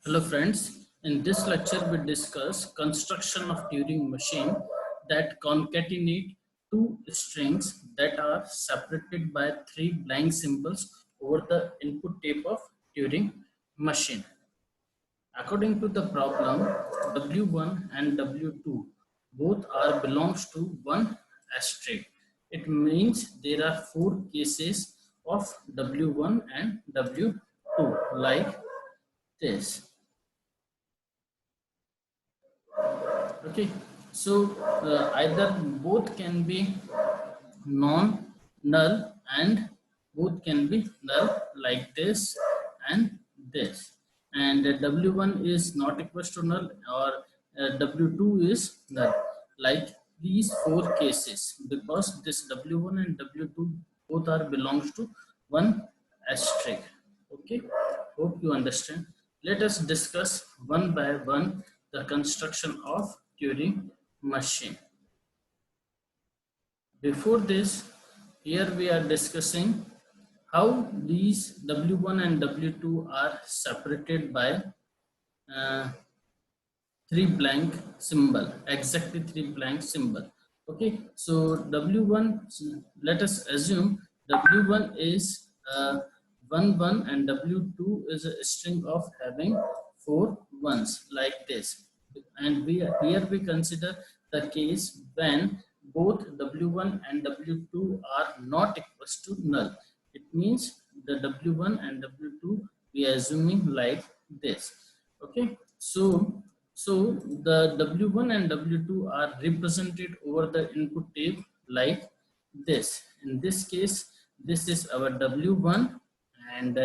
Hello friends, in this lecture we discuss construction of Turing machine that concatenate two strings that are separated by three blank symbols over the input tape of Turing machine. According to the problem, W1 and W2 both are belongs to one asterisk. It means there are four cases of W1 and W2 like this. Okay, so either both can be non null and both can be null like this and this, and w1 is not equals to null or w2 is null like these four cases, because this w1 and w2 both are belongs to one asterisk. Okay, hope you understand. Let us discuss one by one the construction of Turing machine. Before this, here we are discussing how these W1 and W2 are separated by uh, three blank symbol, exactly three blank symbol. Okay, so W1, let us assume W1 is 1 1 and W2 is a string of having four ones like this. And here we consider the case when both W1 and W2 are not equals to null. It means the W1 and W2 we are assuming like this. Okay, so the W1 and W2 are represented over the input tape like this. In this case, this is our W1 and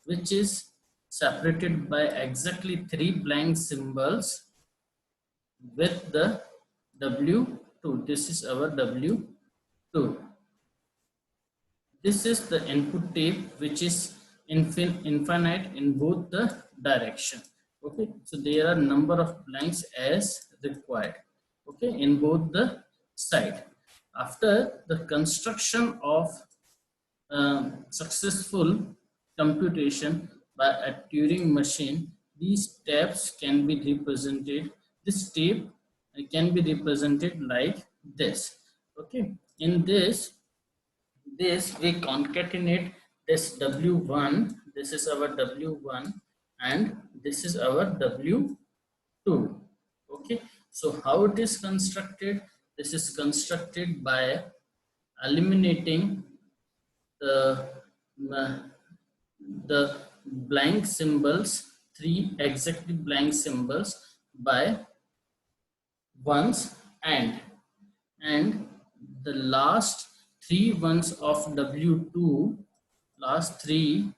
which is separated by exactly three blank symbols with the W2. This is our W2. This is the input tape which is infinite in both the direction. Okay, so there are number of blanks as required. Okay, in both the side. After the construction of successful computation by a Turing machine, these tabs can be represented. This tape can be represented like this. Okay, in this we concatenate this w1, this is our w1 and this is our w2. Okay, so how it is constructed? This is constructed by eliminating the uh, the blank symbols, three exactly blank symbols by ones, and the last three ones of W2, last three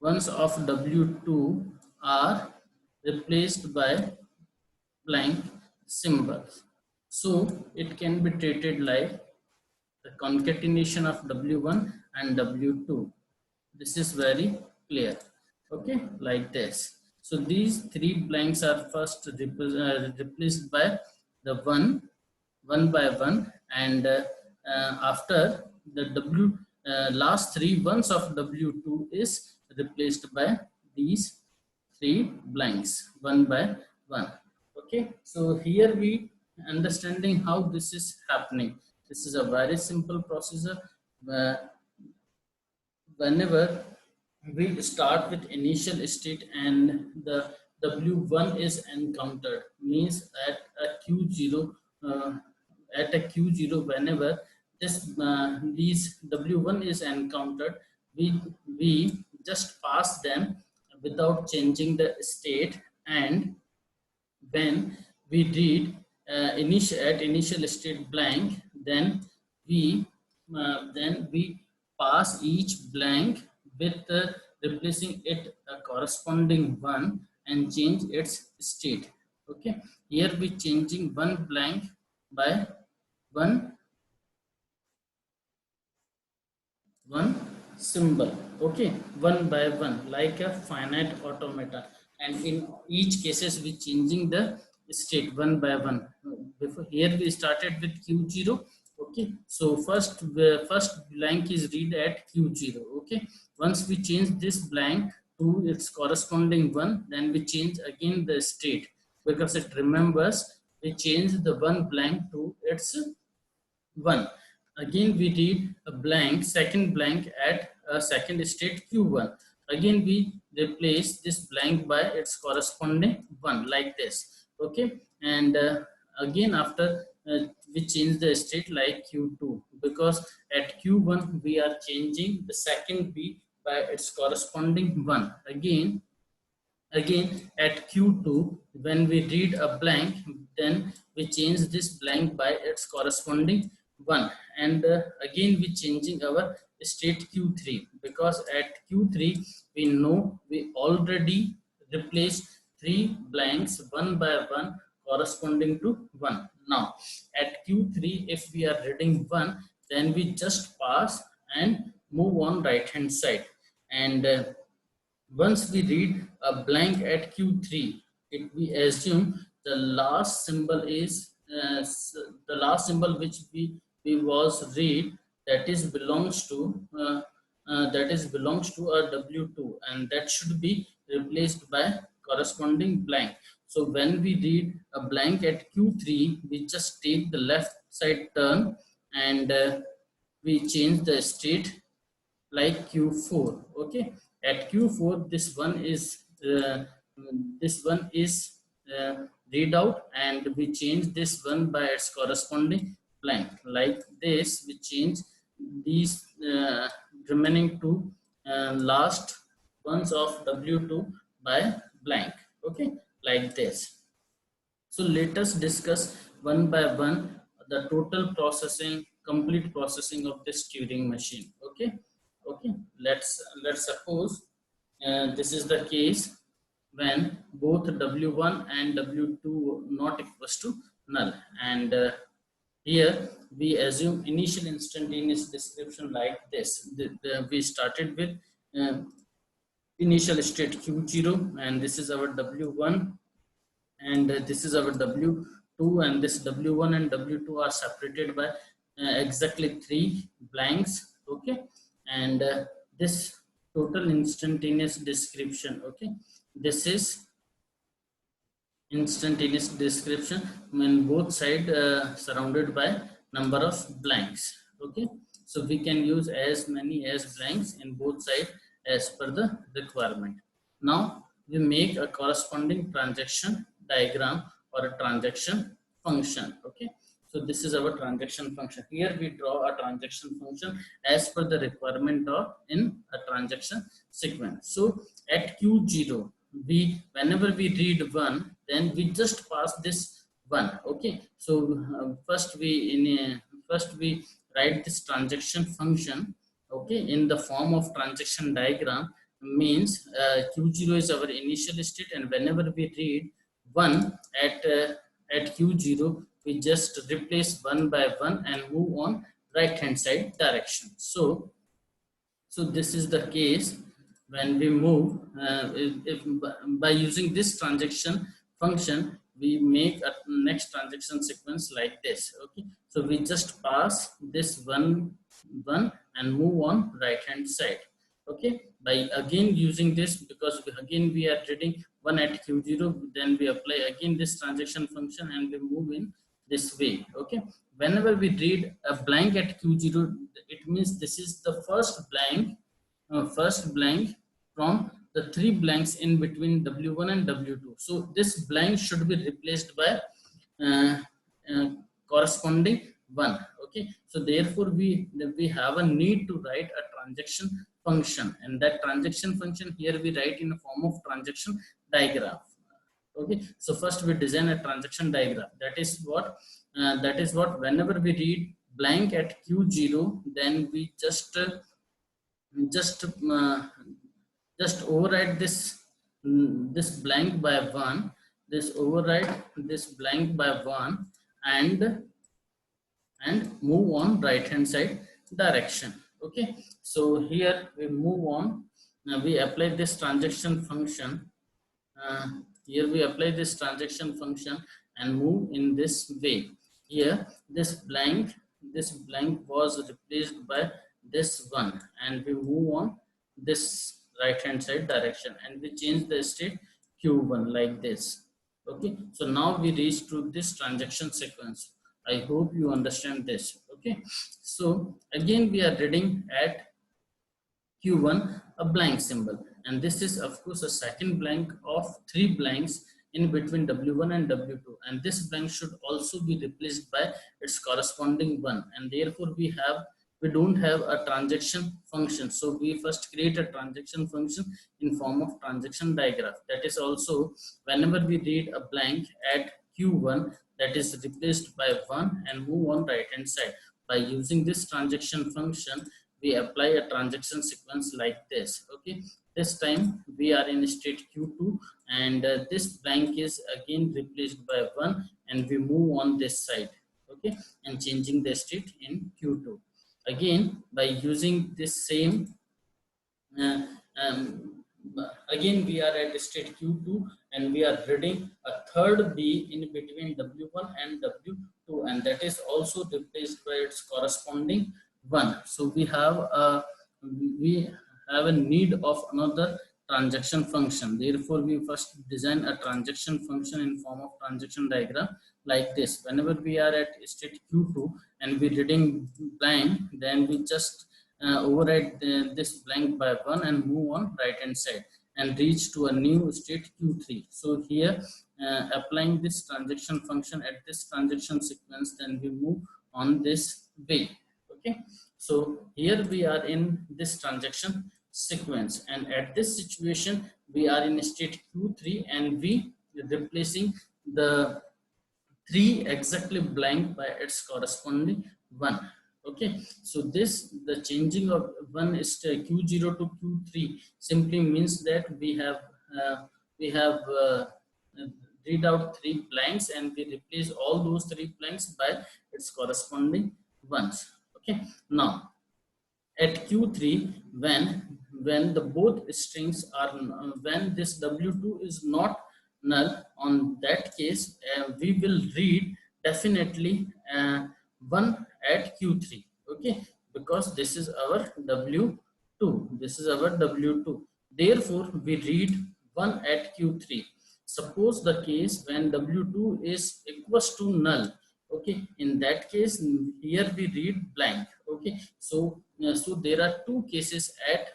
ones of W2 are replaced by blank symbols. So it can be treated like the concatenation of W1 and W2. This is very clear. Okay, like this. So these three blanks are first replaced by the one by one, and after the last three ones of W2 is replaced by these three blanks one by one. Okay, so here we understanding how this is happening. This is a very simple procedure. Whenever we start with initial state and the W1 is encountered, means at a Q0, at a Q0, whenever these W1 is encountered, we just pass them without changing the state, and when we read initial state blank, then we pass each blank with replacing it a corresponding one and change its state. Okay, here we changing one blank by one one symbol. Okay, one by one like a finite automata, and in each cases we changing the state one by one. Before, here we started with q0. Okay, so first blank is read at q0. Okay, once we change this blank to its corresponding one, then we change again the state, because it remembers we change the one blank to its one. Again we read a blank, second blank at a second state q1. Again we replace this blank by its corresponding one, like this. Okay, and again after we change the state like q2, because at q1 we are changing the second b by its corresponding one. Again at q2 when we read a blank, then we change this blank by its corresponding one. And again we changing our state q3, because at q3 we know we already replaced three blanks one by one corresponding to one. Now at q3 if we are reading one, then we just pass and move on right hand side. And once we read a blank at Q3, we assume the last symbol is the last symbol which we was read, that is belongs to a W2, and that should be replaced by corresponding blank. So when we read a blank at Q3, we just take the left side turn, and we change the state like q4. Okay, at q4 this one is read out, and we change this one by its corresponding blank, like this. We change these remaining two last ones of w2 by blank. Okay, like this. So let us discuss one by one the total processing, complete processing of this Turing machine. Okay, okay. Let's suppose this is the case when both w1 and w2 not equals to null, and here we assume initial instantaneous description like this. We started with initial state q0, and this is our w1, and this is our w2, and this w1 and w2 are separated by exactly three blanks. Okay, and this total instantaneous description. Okay, this is instantaneous description when both sides surrounded by number of blanks. Okay, so we can use as many as blanks in both sides as per the requirement. Now we make a corresponding transaction diagram or a transaction function. Okay, so this is our transaction function. Here we draw a transaction function as per the requirement of in a transaction sequence. So at q0, whenever we read one, then we just pass this one. Okay, so first we write this transaction function, okay, in the form of transaction diagram. Means q0 is our initial state, and whenever we read one at q0, we just replace one by one and move on right hand side direction. So this is the case when we move if by using this transaction function, we make a next transaction sequence like this. Okay, so we just pass this one and move on right hand side. Okay, by again using this, because again we are reading one at q0, then we apply again this transaction function and we move in this way. Okay, whenever we read a blank at q0, it means this is the first blank from the three blanks in between w1 and w2. So this blank should be replaced by corresponding one. Okay, so therefore we have a need to write a transaction function, and that transaction function here we write in the form of transaction diagram. Okay, so first we design a transaction diagram. That is what whenever we read blank at q0, then we just override this blank by one, and move on right hand side direction. Okay, so here we move on. Now we apply this transaction function. Here we apply this transaction function and move in this way. Here this blank was replaced by this one, and we move on this right hand side direction, and we change the state q1 like this. Okay, so now we reach to this transaction sequence. I hope you understand this. Okay, so again we are reading at q1 a blank symbol, and this is of course a second blank of three blanks in between w1 and w2, and this blank should also be replaced by its corresponding one, and therefore we don't have a transaction function, so we first create a transaction function in form of transaction diagram. That is also whenever we read a blank at q1, that is replaced by 1 and move on right hand side. By using this transaction function, we apply a transaction sequence like this. Okay, this time we are in state q2, and this blank is again replaced by 1, and we move on this side. Okay, and changing the state in q2. Again by using this same uh, um, again we are at state q2, and we are reading a third b in between w1 and w2, and that is also replaced by its corresponding one. So we have a need of another transaction function. Therefore we first design a transaction function in form of transaction diagram like this. Whenever we are at state q2 and we reading blank, then we just override this blank by 1 and move on right hand side and reach to a new state q3. So here applying this transaction function at this transaction sequence, then we move on this way. Okay, so here we are in this transaction sequence, and at this situation we are in state q3, and we replacing the 3 exactly blank by its corresponding 1. Okay, so this the changing of 1 is q0 to q3 simply means that we have read out 3 blanks, and we replace all those 3 blanks by its corresponding ones. Okay, now at q3, when the both strings are when this w2 is not null, on that case we will read definitely 1 at q3. Okay, because this is our w2, this is our w2, therefore we read 1 at q3. Suppose the case when w2 is equals to null. Okay, in that case here we read blank. Okay, so so there are two cases at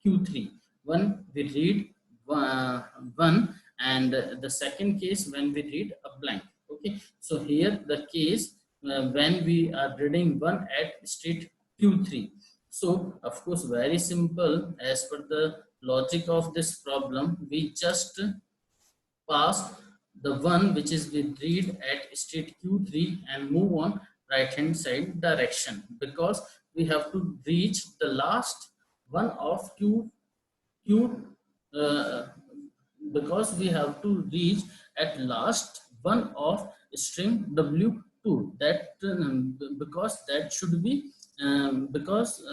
q3. One we read 1, and the second case when we read a blank. Okay, so here the case when we are reading 1 at state q3. So of course very simple, as per the logic of this problem, we just pass the one which is we read at state q3 and move on right hand side direction, because we have to reach the last one of q uh, because we have to reach at last one of string w2, that because that should be because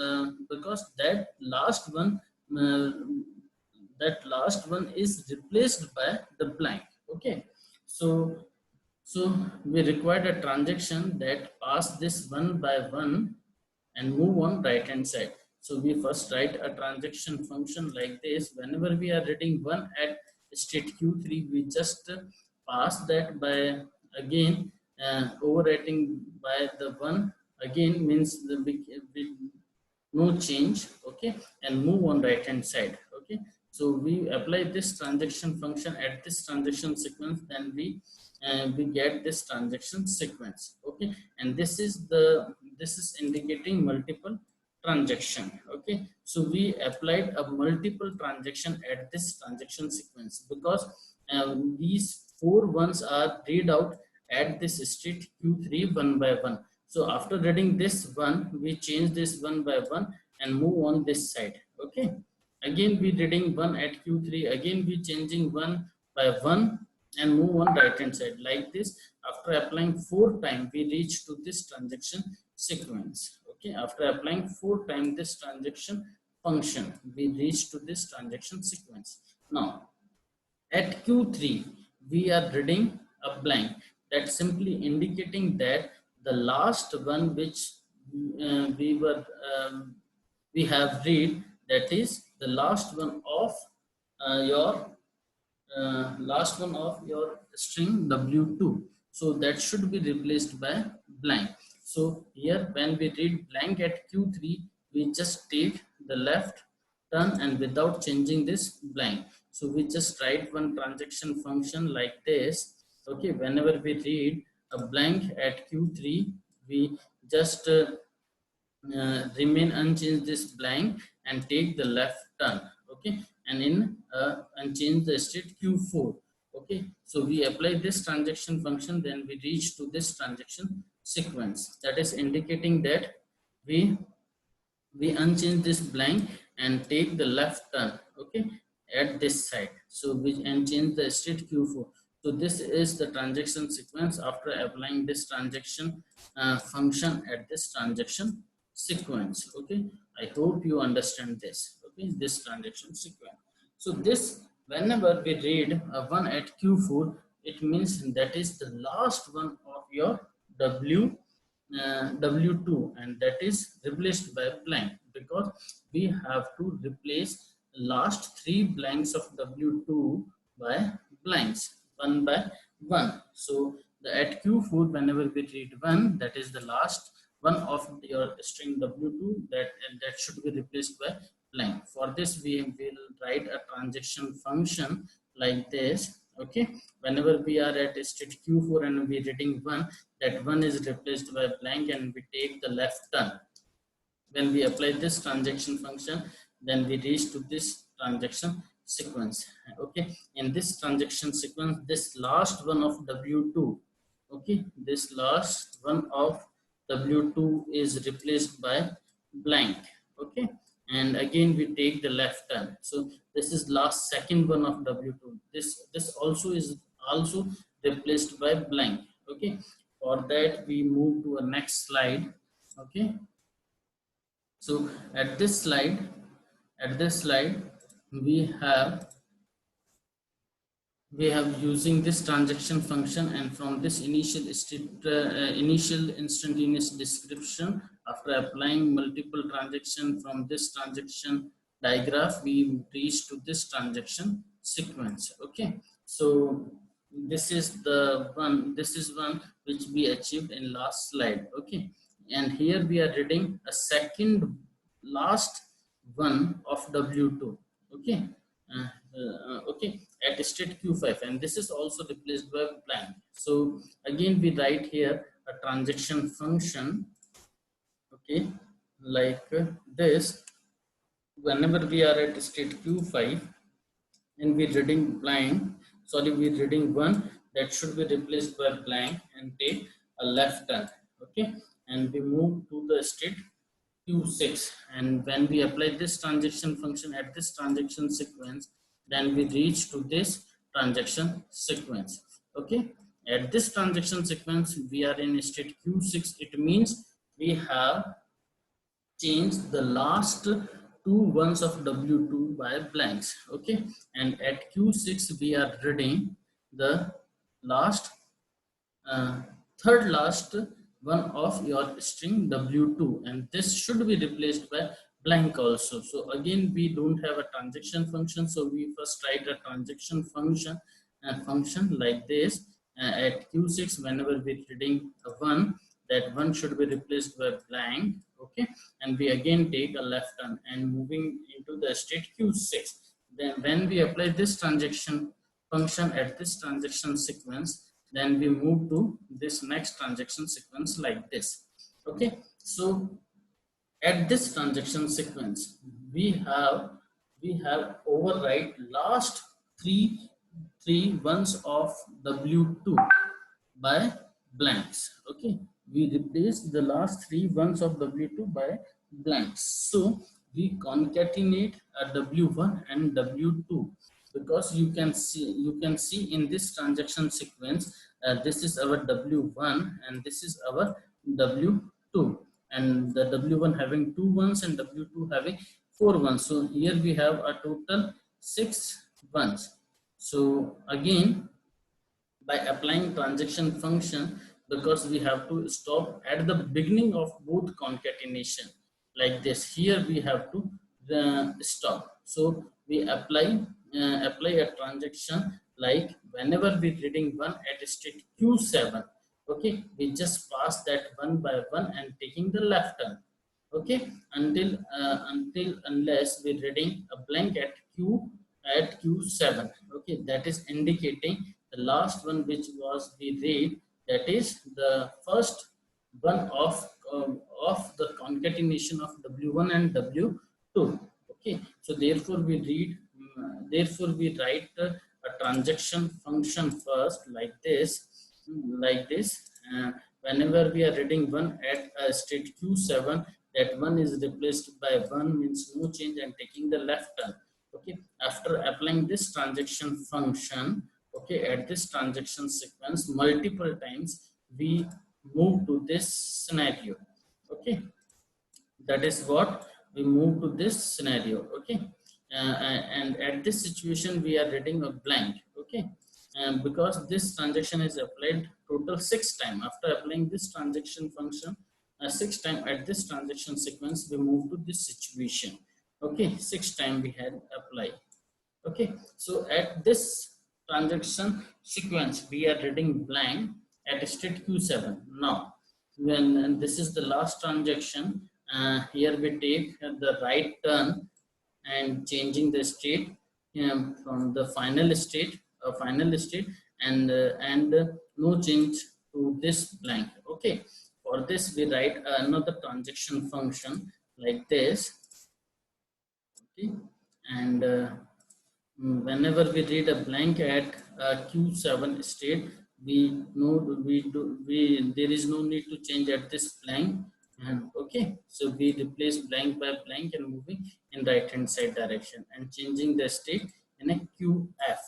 that last one uh, that last one is replaced by the blank. Okay, so so we require a transaction that pass this one by one and move on right hand side. So we first write a transaction function like this. Whenever we are reading 1 at state q3, we just pass that by again overwriting by the 1 again, means we no change. Okay, and move on right hand side. Okay, so we apply this transaction function at this transaction sequence, then we get this transaction sequence. Okay, and this is indicating multiple transaction. Okay, so we applied a multiple transaction at this transaction sequence, because these 4 ones are read out at this state q3 one by one. So after reading this one, we change this one by one and move on this side. Okay, again we reading 1 at q3, again we changing one by one and move on right hand side like this. After applying 4 times, we reach to this transaction sequence. Okay, after applying 4 times this transaction function, we reach to this transaction sequence. Now at q3 we are reading a blank, that simply indicating that the last one which we have read, that is the last one of your string W2. So that should be replaced by blank. So here when we read blank at Q3, we just take the left turn and without changing this blank. So we just write one transaction function like this. Okay, whenever we read a blank at Q3, we just remain unchanged this blank and take the left turn. Okay, and and change the state Q4. Okay, so we apply this transaction function, then we reach to this transaction sequence, that is indicating that we unchange this blank and take the left turn. Okay, at this side, so we unchange the state Q4. So this is the transaction sequence after applying this transaction function at this transaction sequence. Okay, I hope you understand this. Okay, this transaction sequence. So this, whenever we read a 1 at Q4, it means that is the last one of your W2, and that is replaced by blank, because we have to replace last three blanks of W2 by blanks one by one. So the at Q4, whenever we read 1, that is the last one of your string W2, that should be replaced by blank. For this we will write a transaction function like this. Okay, whenever we are at state Q4 and we reading 1, that 1 is replaced by blank and we take the left turn. When we apply this transaction function, then we reach to this transaction sequence. Okay, in this transaction sequence, this last one of W2, okay, this last one of W2 is replaced by blank. Okay, and again we take the left turn. So this is last second one of W2. This also is also replaced by blank. Okay, for that we move to a next slide. Okay, so at this slide we have using this transaction function, and from this initial instantaneous description, after applying multiple transaction from this transaction diagram, we reach to this transaction sequence. Okay, so this is one which we achieved in last slide. Okay, and here we are reading a second last one of W2. Okay, okay, at state Q5, and this is also replaced by blank. So again we write here a transaction function. Okay, like this. Whenever we are at state Q5 and we're reading blank, we're reading 1, that should be replaced by blank and take a left turn. Okay, and we move to the state Q6, and when we apply this transaction function at this transaction sequence, then we reach to this transaction sequence. Okay, at this transaction sequence we are in state Q6. It means we have changed the last two ones of W2 by blanks. Okay, and at Q6 we are reading the last third last one of your string W2, and this should be replaced by blank also. So again we don't have a transaction function, so we first write a transaction function like this. At Q6, whenever we're reading a 1, that 1 should be replaced by blank. Okay, and we again take a left turn and moving into the state Q6. Then when we apply this transaction function at this transaction sequence, then we move to this next transaction sequence like this. Okay, so at this transaction sequence we have overwrite last three ones of W2 by blanks. Okay, we replace the last three ones of W2 by blanks. So we concatenate a W1 and W2, because you can see in this transaction sequence, this is our W1 and this is our W2, and the W1 having 2 ones and W2 having 4 ones. So here we have a total 6 ones. So again, by applying transaction function, because we have to stop at the beginning of both concatenation like this, here we have to stop. So we apply a transaction like whenever we reading 1 at state Q7. Okay, we just pass that one by one and taking the left turn. Okay, until unless we're reading a blank at Q7. Okay, that is indicating the last one which was we read, that is the first one of the concatenation of W1 and W2. Okay, so therefore we read therefore we write a transaction function first like this. Whenever we are reading 1 at state Q7, that 1 is replaced by 1 means no change and taking the left turn. Okay, after applying this transaction function, okay, at this transaction sequence multiple times, we move to this scenario. Okay, that is what we move to this scenario. Okay, and at this situation we are reading a blank. Okay, because this transaction is applied total 6 times. After applying this transaction function 6 times at this transaction sequence, we move to this situation. Okay, 6 times we had applied. Okay, so at this transaction sequence we are reading blank at state Q7. Now when this is the last transaction, here we take the right turn and changing the state from the final state, and no change to this blank. Okay, for this we write another transaction function like this. Okay, and whenever we read a blank at Q7 state, we know we there is no need to change at this blank. And okay, so we replace blank by blank and moving in right hand side direction and changing the state in a QF.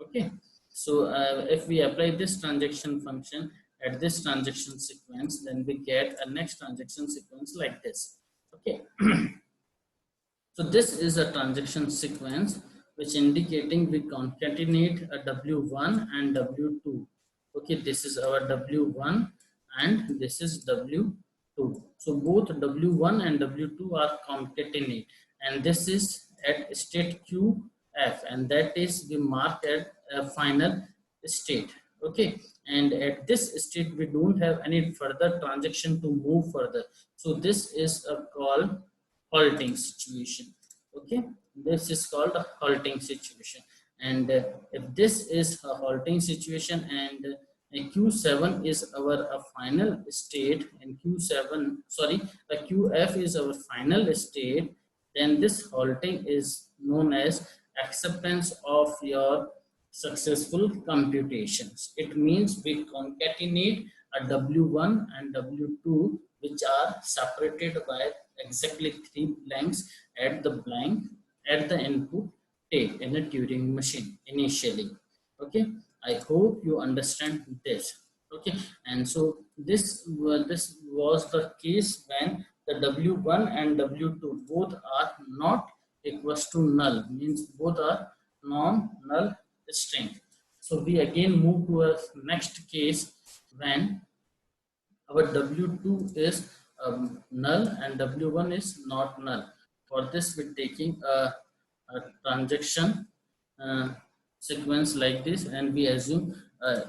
Okay, so if we apply this transaction function at this transaction sequence, then we get a next transaction sequence like this. Okay. So this is a transaction sequence which indicating we concatenate a W1 and W2. Okay, this is our W1 and this is W2. So both W1 and W2 are concatenate, and this is at state QF, and that is we mark at a final state. Okay, and at this state we don't have any further transaction to move further. So this is a called halting situation. Okay, this is called a halting situation, and if this is a halting situation and Q7 is our final state, and a QF is our final state, then this halting is known as acceptance of your successful computations. It means we concatenate a W1 and W2 which are separated by exactly 3 blanks at the input tape in a Turing machine initially. Okay, I hope you understand this. Okay, and so this was the case when the W1 and W2 both are not equals to null, means both are non-null string. So we again move to a next case when our W2 is null and W1 is not null. For this, we're taking a transaction uh, sequence like this, and we assume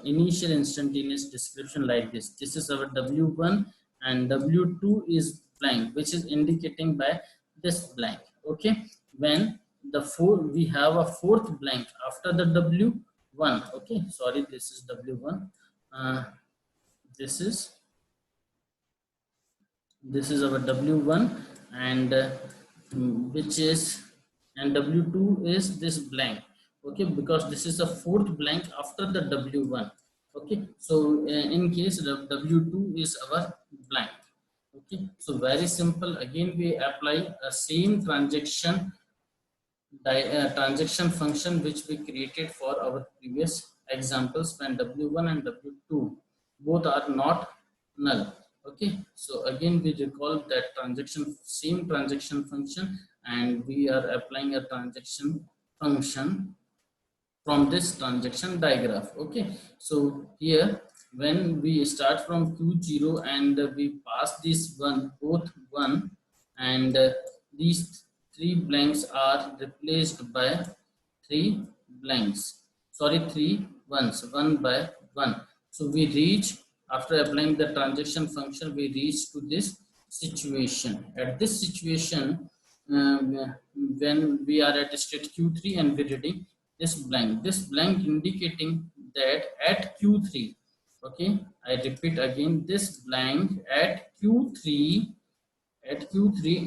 initial instantaneous description like this. This is our W1 and W2 is blank, which is indicating by this blank. Okay, when we have a fourth blank after the W1. Okay, sorry, this is W1. This is our W1, and which is, and W2 is this blank. Okay, because this is the fourth blank after the W1. Okay, so in case the W2 is our blank. Okay, so very simple. Again we apply a same transaction function which we created for our previous examples when W1 and W2 both are not null. Okay, so again we recall that same transaction function, and we are applying a transaction function from this transaction diagram. Okay, so here when we start from Q0 and we pass this both 1 and these three blanks are replaced by three blanks. Sorry, three ones, one by one. So we reach, after applying the transaction function, we reach to this situation. At this situation, when we are at state Q3 and we're reading this blank indicating that at Q3, okay, I repeat again, this blank at Q3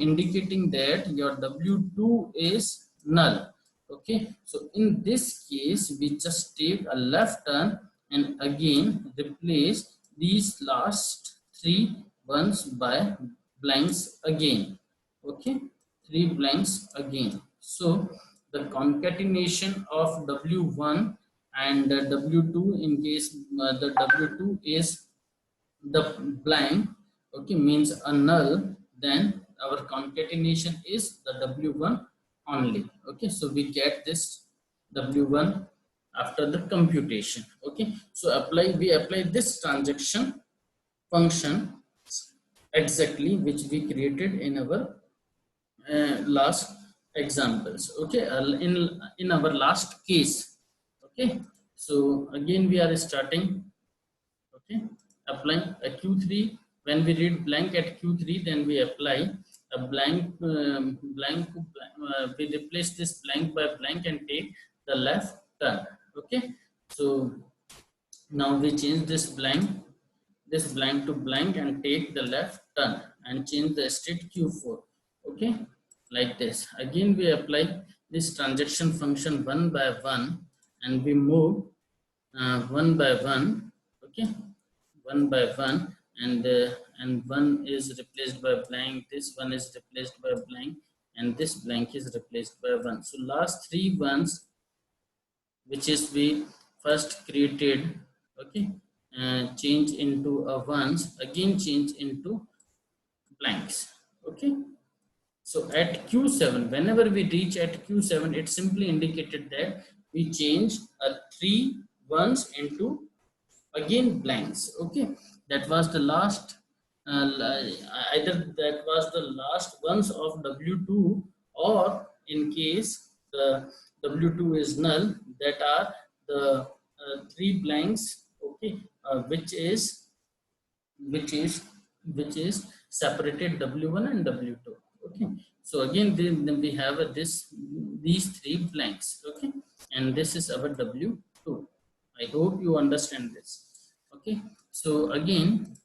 indicating that your W2 is null. Okay, so in this case we just take a left turn and again replace these last three ones by blanks again. Okay, three blanks again. So the concatenation of W1 and W2, in case the W2 is the blank, okay, means a null, then our concatenation is the W1 only. Okay, so we get this W1 after the computation. Okay, so we apply this transaction function exactly which we created in our last examples. Okay, in our last case. Okay, so again we are starting. Okay, applying a Q3. When we read blank at Q3, then we apply a blank, we replace this blank by blank and take the left turn. Okay, so now we change this blank to blank and take the left turn and change the state Q4. Okay, like this. Again we apply this transaction function one by one and we move one by one. Okay, one by one, and one is replaced by blank, this one is replaced by blank, and this blank is replaced by one. So last three ones which is we first created, okay, change into a ones, again change into blanks. Okay, so at Q7, whenever we reach at Q7, it simply indicated that we change a three ones into again blanks. Okay, that was the last either that was the last ones of W2, or in case the W2 is null, that are the three blanks. Okay, which is which is which is separated W1 and W2. Okay, so again then we have these three blanks. Okay, and this is our W2. I hope you understand this. Okay, so again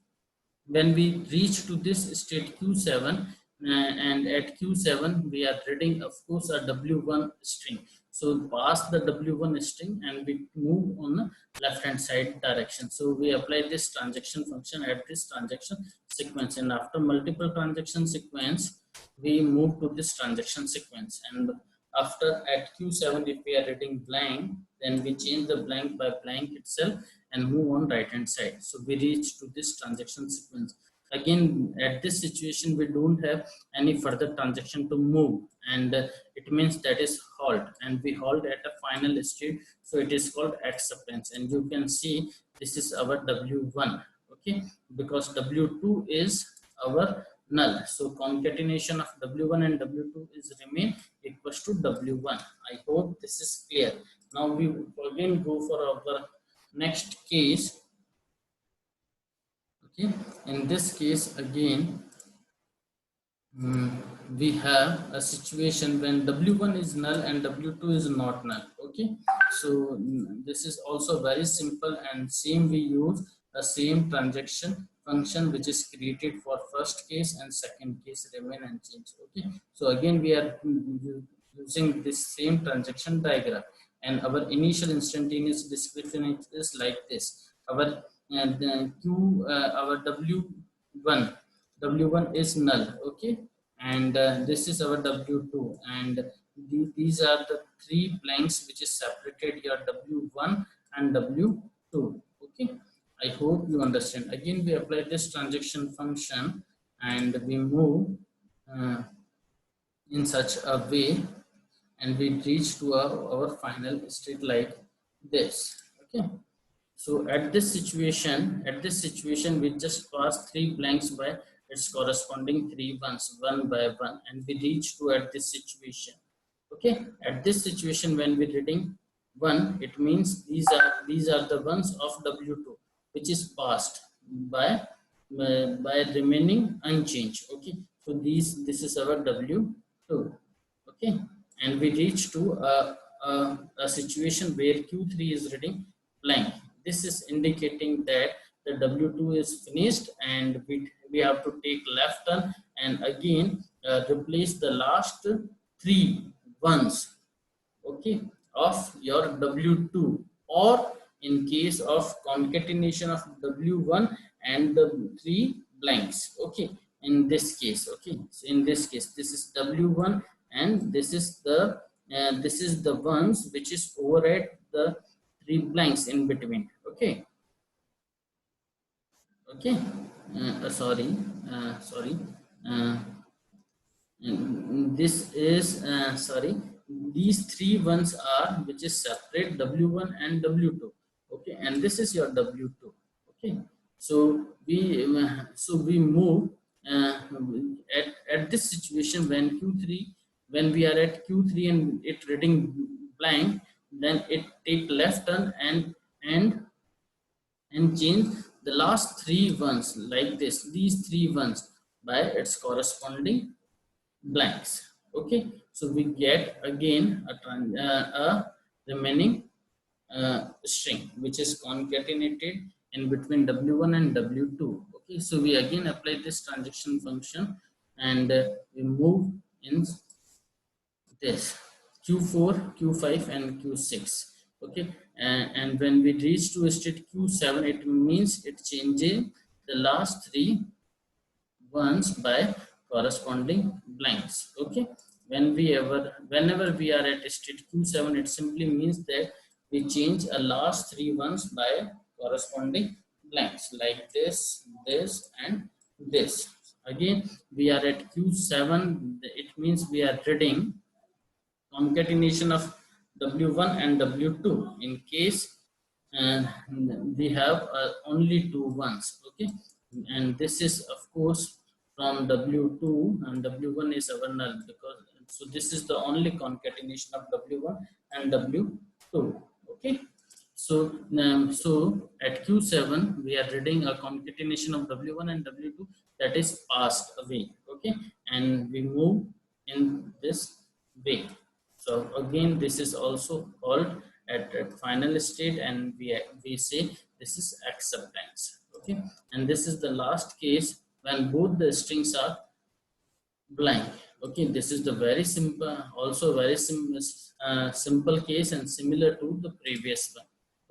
when we reach to this state Q7, and at Q7 we are reading of course a W1 string. So pass the W1 string and we move on the left hand side direction. So we apply this transaction function at this transaction sequence, and after multiple transaction sequence we move to this transaction sequence, and after at Q7 if we are reading blank, then we change the blank by blank itself and move on right hand side. So we reach to this transaction sequence. Again at this situation we don't have any further transaction to move, and it means that is halt, and we halt at a final state, so it is called acceptance. And you can see this is our W1. Okay, because W2 is our null, so concatenation of W1 and W2 is remain equals to W1. I hope this is clear. Now we again go for our next case. Okay, in this case again we have a situation when W1 is null and W2 is not null. Okay, so this is also very simple, and same we use the same transaction function which is created for first case and second case remain unchanged. Okay, so again we are using this same transaction diagram, and our initial instantaneous description is like this. Our our W1 is null. Okay, and this is our W2, and these are the three blanks which is separated your W1 and W2. Okay, I hope you understand. Again we apply this transaction function and we move in such a way, and we reach to our final state like this. Okay, so at this situation we just pass three blanks by its corresponding three ones one by one, and we reach to at this situation. Okay, at this situation when we're reading 1, it means these are the ones of W2 which is passed by remaining unchanged. Okay, so this is our W2. Okay, and we reach to a situation where Q3 is reading blank. This is indicating that the W2 is finished, and we have to take left turn and again replace the last three ones, okay, of your W2, or in case of concatenation of W1 and the three blanks. Okay, in this case, okay, so in this case this is W1 and this is the ones which is over at the three blanks in between. Okay, okay, sorry, uh, this is sorry, these three ones are which is separate W1 and W2. Okay, and this is your W2. Okay, so we move at this situation when Q3, when we are at Q3 and it reading blank, then it take left turn and change the last three ones like this, these three ones by its corresponding blanks. Okay, so we get again a remaining string which is concatenated in between W1 and W2. Okay, so we again apply this transaction function and we move in this Q4, Q5 and Q6. Okay, and when we reach to state Q7, it means it changes the last three ones by corresponding blanks. Okay, whenever we are at state Q7, it simply means that we change a last three ones by corresponding blanks like this and this. Again we are at Q7, it means we are reading concatenation of W1 and W2 in case uh, we have only two ones. Okay, and this is of course from W2 and W1 is our null, because so this is the only concatenation of W1 and W2. Okay, so at Q7 we are reading a concatenation of W1 and W2 that is passed away. Okay, and we move in this way. So again, this is also called at final state, and we say this is acceptance. Okay, and this is the last case when both the strings are blank. Okay, this is the very simple, also very simple case and similar to the previous one.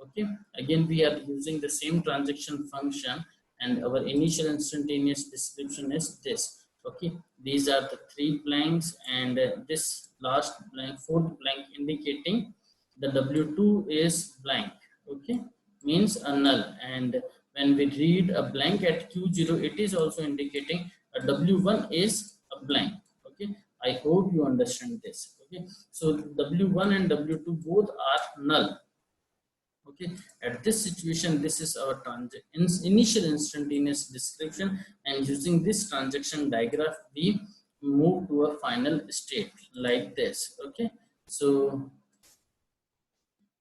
Okay, again we are using the same transaction function, and our initial instantaneous description is this. Okay, these are the three blanks, and this last blank, fourth blank, indicating the W2 is blank. Okay, means a null, and when we read a blank at Q0, it is also indicating a W1 is a blank. Okay, I hope you understand this. Okay, so W1 and W2 both are null. Okay, at this situation, this is our initial instantaneous description, and using this transaction diagram we move to a final state like this. Okay, so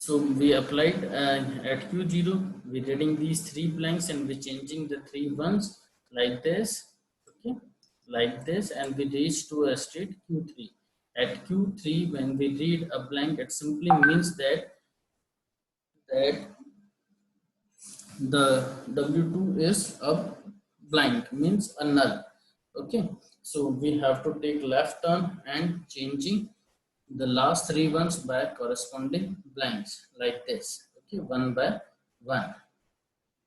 we applied at Q0, we reading these three blanks and we changing the three ones like this. Okay, like this, and we reach to a state Q3. At Q3, when we read a blank, it simply means that the W2 is a blank, means a null. Okay, so we have to take left turn and changing the last three ones by corresponding blanks like this. Okay, one by one.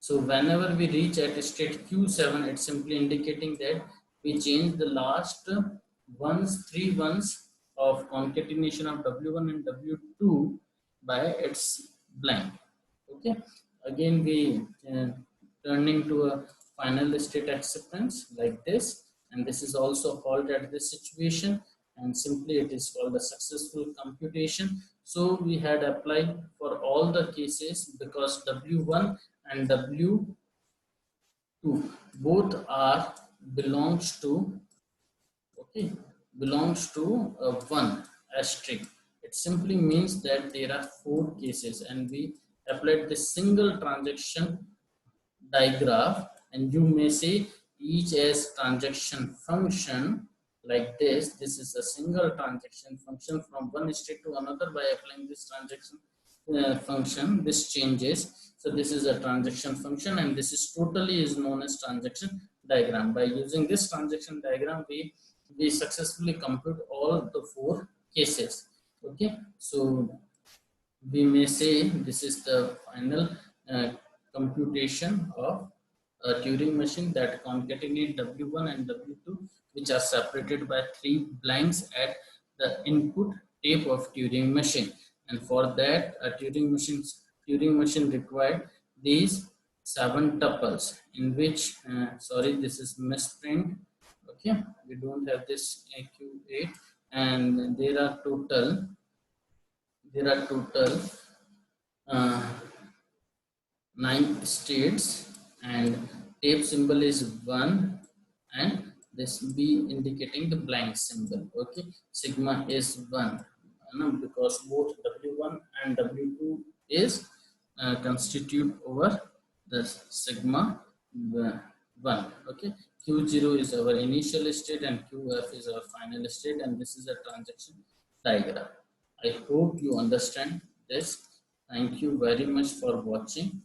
So whenever we reach at state Q7, it's simply indicating that we change the last three ones of concatenation of W1 and W2 by its blank. Okay, again we turning to a final state acceptance like this, and this is also called at this situation, and simply it is called a successful computation. So we had applied for all the cases because W1 and W2 both are belongs to, okay, belongs to 1 asterisk. It simply means that there are 4 cases and we applied the single transaction diagram, and you may say each as transaction function like this is a single transaction function from one state to another. By applying this transaction function, this changes. So this is a transaction function and this is totally is known as transaction diagram. By using this transaction diagram, we successfully compute all the 4 cases. Okay, so we may say this is the final computation of a Turing machine that concatenate W1 and W2, which are separated by 3 blanks at the input tape of Turing machine. And for that, a Turing machine required these 7 tuples, in which sorry, this is misprint. Okay, we don't have this Q8, and there are total 9 states, and tape symbol is 1 and this B indicating the blank symbol. Okay, sigma is 1 because both W1 and W2 is constitute over the sigma 1. Okay, Q0 is our initial state and QF is our final state, and this is a transaction diagram. I hope you understand this. Thank you very much for watching.